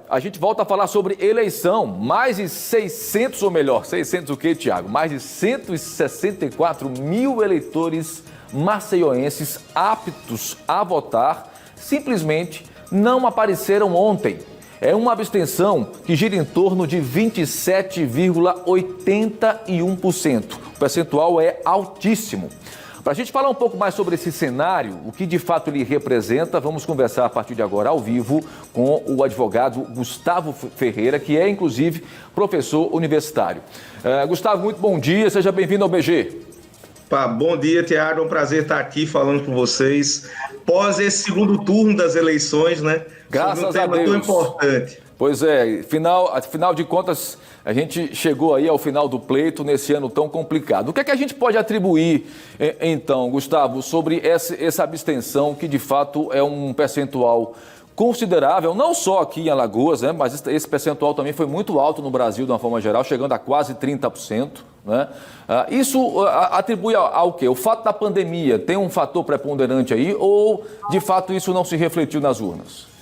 A gente volta a falar sobre eleição. Mais de 600, ou melhor, 600 o quê, Tiago? Mais de 164 mil eleitores maceioenses aptos a votar simplesmente não apareceram ontem. É uma abstenção que gira em torno de 27,81%. O percentual é altíssimo. Para a gente falar um pouco mais sobre esse cenário, o que de fato ele representa, vamos conversar a partir de agora ao vivo com o advogado Gustavo Ferreira, que é inclusive professor universitário. Gustavo, muito bom dia, seja bem-vindo ao BG. Bom dia, Tiago, é um prazer estar aqui falando com vocês pós esse segundo turno das eleições, né? Graças sobre um tema a Deus. tão importante. Pois é, afinal de contas, a gente chegou aí ao final do pleito nesse ano tão complicado. O que é que a gente pode atribuir, então, Gustavo, sobre essa abstenção, que de fato é um percentual considerável, não só aqui em Alagoas, né, mas esse percentual também foi muito alto no Brasil, de uma forma geral, chegando a quase 30%. Né? Isso atribui ao quê? O fato da pandemia tem um fator preponderante aí ou, de fato, isso não se refletiu nas urnas?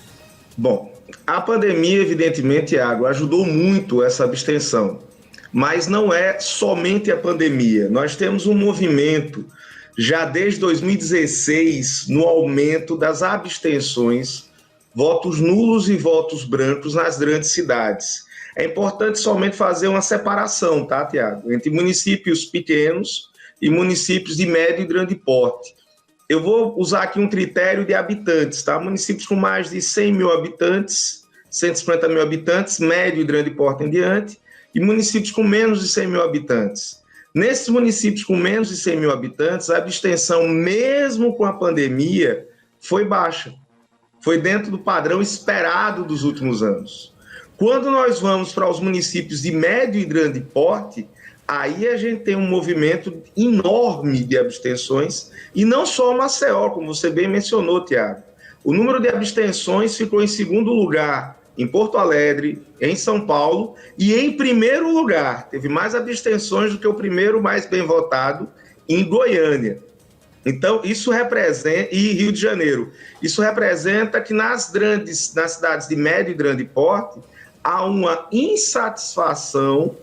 Bom, a pandemia, evidentemente, Tiago, ajudou muito essa abstenção, mas não é somente a pandemia. Nós temos um movimento, já desde 2016, no aumento das abstenções, votos nulos e votos brancos nas grandes cidades. É importante somente fazer uma separação, tá, Tiago, entre municípios pequenos e municípios de médio e grande porte. Eu vou usar aqui um critério de habitantes, tá? Municípios com mais de 100 mil habitantes, 150 mil habitantes, médio e grande porte em diante, e municípios com menos de 100 mil habitantes. Nesses municípios com menos de 100 mil habitantes, a abstenção, mesmo com a pandemia, foi baixa. Foi dentro do padrão esperado dos últimos anos. Quando nós vamos para os municípios de médio e grande porte, aí a gente tem um movimento enorme de abstenções, e não só Maceió, como você bem mencionou, Tiago. O número de abstenções ficou em segundo lugar em Porto Alegre, em São Paulo, e em primeiro lugar, teve mais abstenções do que o primeiro mais bem votado, em Goiânia. Então, isso representa, e Rio de Janeiro, isso representa que nas cidades de médio e grande porte, há uma insatisfação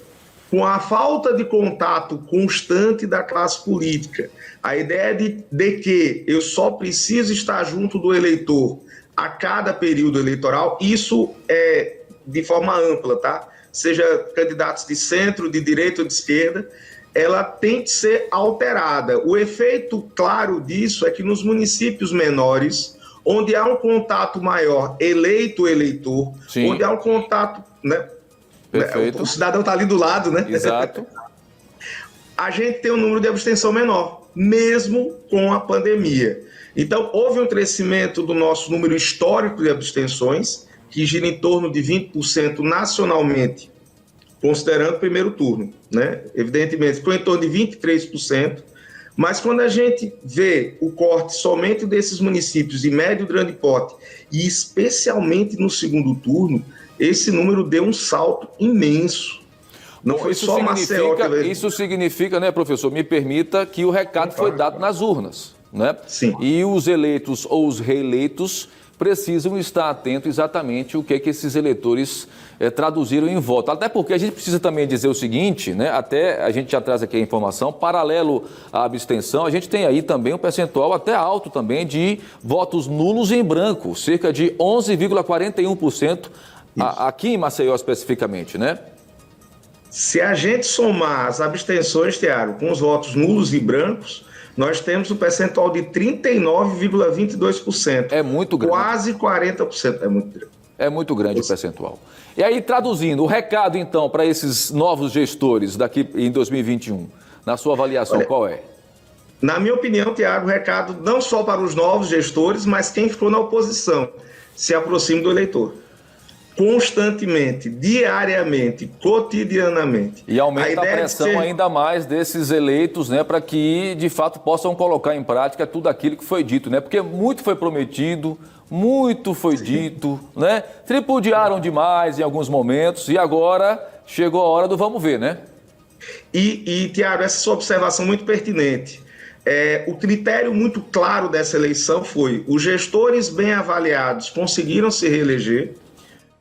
com a falta de contato constante da classe política. A ideia de que eu só preciso estar junto do eleitor a cada período eleitoral, isso é de forma ampla, tá? Seja candidatos de centro, de direita ou de esquerda, ela tem que ser alterada. O efeito claro disso é que nos municípios menores, onde há um contato maior eleito-eleitor, Sim. onde há um contato, né? Perfeito. O cidadão está ali do lado, né? Exato. A gente tem um número de abstenção menor, mesmo com a pandemia. Então, houve um crescimento do nosso número histórico de abstenções, que gira em torno de 20% nacionalmente, considerando o primeiro turno, né? Evidentemente, ficou em torno de 23%, mas quando a gente vê o corte somente desses municípios de médio e grande porte, e especialmente no segundo turno, esse número deu um salto imenso. Não foi só Maceió que... Isso significa, né, professor, me permita, que o recado foi dado nas urnas, né? Sim. E os eleitos ou os reeleitos precisam estar atentos exatamente o que esses eleitores traduziram em voto. Até porque a gente precisa também dizer o seguinte, né? Até a gente já traz aqui a informação, paralelo à abstenção, a gente tem aí também um percentual até alto também de votos nulos em branco, cerca de 11,41% aqui em Maceió especificamente, né? Se a gente somar as abstenções, Tiago, com os votos nulos e brancos, nós temos um percentual de 39,22%. É muito grande. Quase 40%. É muito grande. É muito grande o percentual. E aí, traduzindo, o recado, então, para esses novos gestores daqui em 2021, na sua avaliação, qual é? Na minha opinião, Tiago, o recado não só para os novos gestores, mas quem ficou na oposição, se aproxime do eleitor. Constantemente, diariamente, cotidianamente. E aumenta a pressão ainda mais desses eleitos, né, para que, de fato, possam colocar em prática tudo aquilo que foi dito, né? Porque muito foi prometido, muito foi dito, né? Tripudiaram demais em alguns momentos e agora chegou a hora do vamos ver, né? Tiago, essa sua observação muito pertinente. O critério muito claro dessa eleição foi: os gestores bem avaliados conseguiram se reeleger,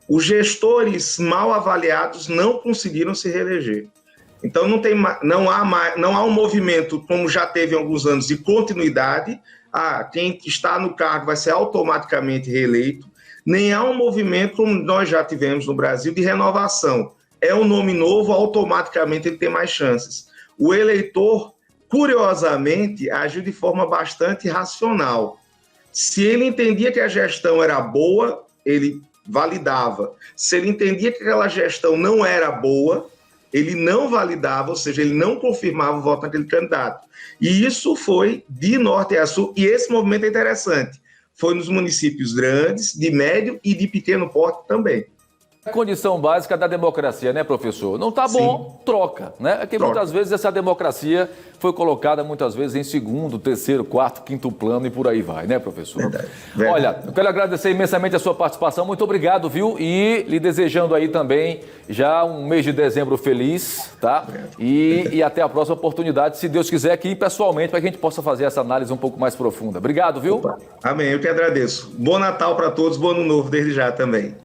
os gestores mal avaliados não conseguiram se reeleger. Então não há um movimento, como já teve em alguns anos, de continuidade. Quem está no cargo vai ser automaticamente reeleito. Nem há um movimento, como nós já tivemos no Brasil, de renovação. É um nome novo, automaticamente ele tem mais chances. O eleitor, curiosamente, agiu de forma bastante racional. Se ele entendia que a gestão era boa, ele validava. Se ele entendia que aquela gestão não era boa, ele não validava, ou seja, ele não confirmava o voto naquele candidato. E isso foi de norte a sul, e esse movimento é interessante. Foi nos municípios grandes, de médio e de pequeno porte também. A condição básica da democracia, né, professor? Não está bom, Sim. troca, né? Porque muitas vezes essa democracia foi colocada muitas vezes em segundo, terceiro, quarto, quinto plano e por aí vai, né, professor? Verdade. Olha, eu quero agradecer imensamente a sua participação, muito obrigado, viu? E lhe desejando aí também já um mês de dezembro feliz, tá? E até a próxima oportunidade, se Deus quiser, aqui pessoalmente, para que a gente possa fazer essa análise um pouco mais profunda. Obrigado, viu? Amém, eu que agradeço. Bom Natal para todos, bom Ano Novo desde já também.